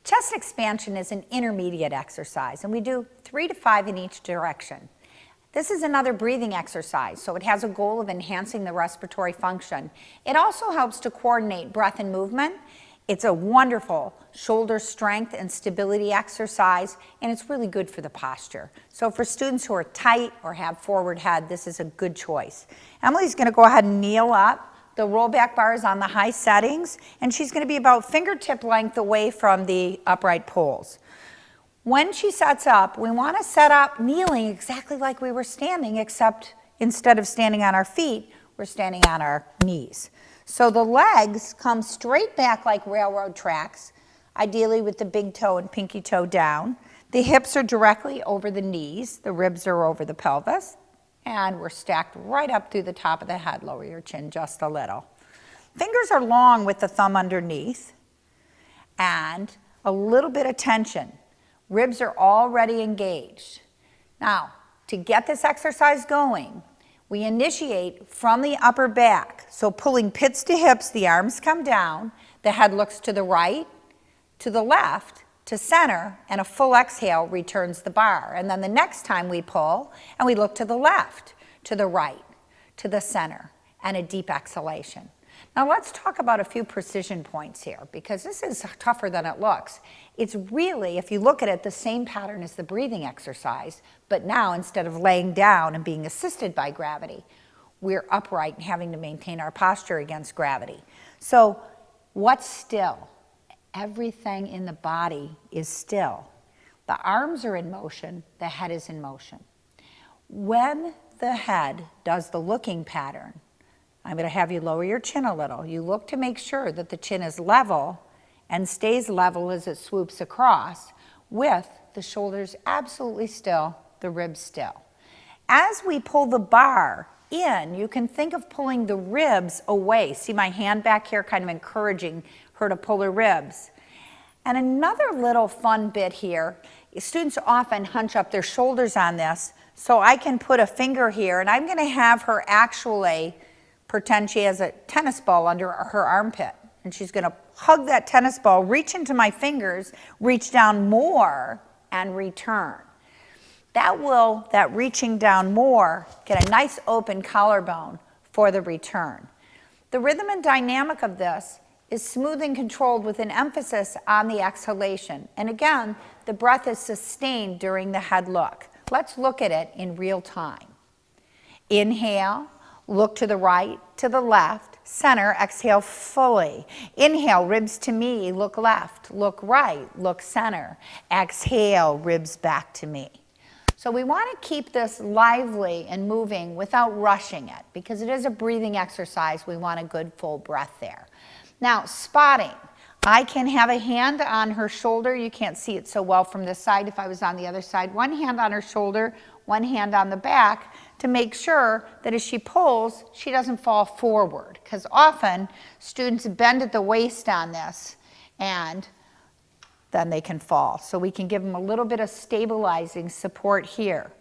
Chest expansion is an intermediate exercise, and we do 3 to 5 in each direction. This is another breathing exercise, so it has a goal of enhancing the respiratory function. It also helps to coordinate breath and movement. It's a wonderful shoulder strength and stability exercise, and it's really good for the posture. So for students who are tight or have forward head, this is a good choice. Emily's going to go ahead and kneel up. The rollback bar is on the high settings, and she's going to be about fingertip length away from the upright poles. When she sets up, we want to set up kneeling exactly like we were standing, except instead of standing on our feet, we're standing on our knees. So the legs come straight back like railroad tracks, ideally with the big toe and pinky toe down. The hips are directly over the knees, the ribs are over the pelvis. And we're stacked right up through the top of the head. Lower your chin just a little. Fingers are long with the thumb underneath. And a little bit of tension. Ribs are already engaged. Now, to get this exercise going, we initiate from the upper back. So pulling pits to hips, the arms come down. The head looks to the right, to the left, to center, and a full exhale returns the bar. And then the next time we pull, and we look to the left, to the right, to the center, and a deep exhalation. Now let's talk about a few precision points here, because this is tougher than it looks. It's really, if you look at it, the same pattern as the breathing exercise, but now instead of laying down and being assisted by gravity, we're upright and having to maintain our posture against gravity. So what's still? Everything in the body is still. The arms are in motion, the head is in motion. When the head does the looking pattern, I'm going to have you lower your chin a little. You look to make sure that the chin is level and stays level as it swoops across, with the shoulders absolutely still, the ribs still. As we pull the bar in, you can think of pulling the ribs away. See my hand back here, kind of encouraging her to pull her ribs. And another little fun bit here, students often hunch up their shoulders on this, so I can put a finger here, and I'm going to have her actually pretend she has a tennis ball under her armpit. And she's going to hug that tennis ball, reach into my fingers, reach down more, and return. That reaching down more, get a nice open collarbone for the return. The rhythm and dynamic of this is smooth and controlled with an emphasis on the exhalation. And again, the breath is sustained during the head look. Let's look at it in real time. Inhale, look to the right, to the left, center, exhale fully. Inhale, ribs to me, look left, look right, look center. Exhale, ribs back to me. So we want to keep this lively and moving without rushing it, because it is a breathing exercise. We want a good full breath there. Now, spotting. I can have a hand on her shoulder. You can't see it so well from this side. If I was on the other side, one hand on her shoulder, one hand on the back, to make sure that as she pulls, she doesn't fall forward. Because often, students bend at the waist on this, and then they can fall. So we can give them a little bit of stabilizing support here.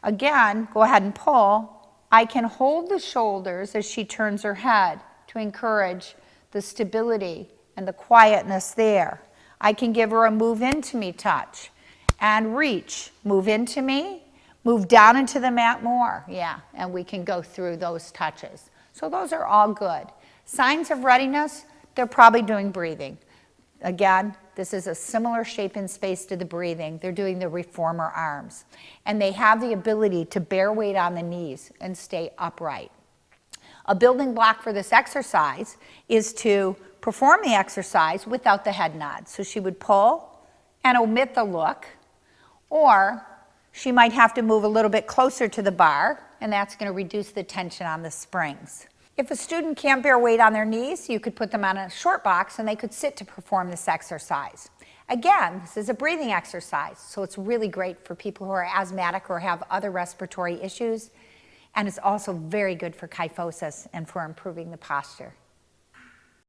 Again, go ahead and pull. I can hold the shoulders as she turns her head to encourage the stability and the quietness there. I can give her a move into me touch and reach. Move into me, move down into the mat more. Yeah, and we can go through those touches. So those are all good. Signs of readiness, they're probably doing breathing. Again, this is a similar shape and space to the breathing. They're doing the reformer arms. And they have the ability to bear weight on the knees and stay upright. A building block for this exercise is to perform the exercise without the head nod. So she would pull and omit the look, or she might have to move a little bit closer to the bar, and that's going to reduce the tension on the springs. If a student can't bear weight on their knees, you could put them on a short box and they could sit to perform this exercise. Again, this is a breathing exercise, so it's really great for people who are asthmatic or have other respiratory issues. And it's also very good for kyphosis and for improving the posture.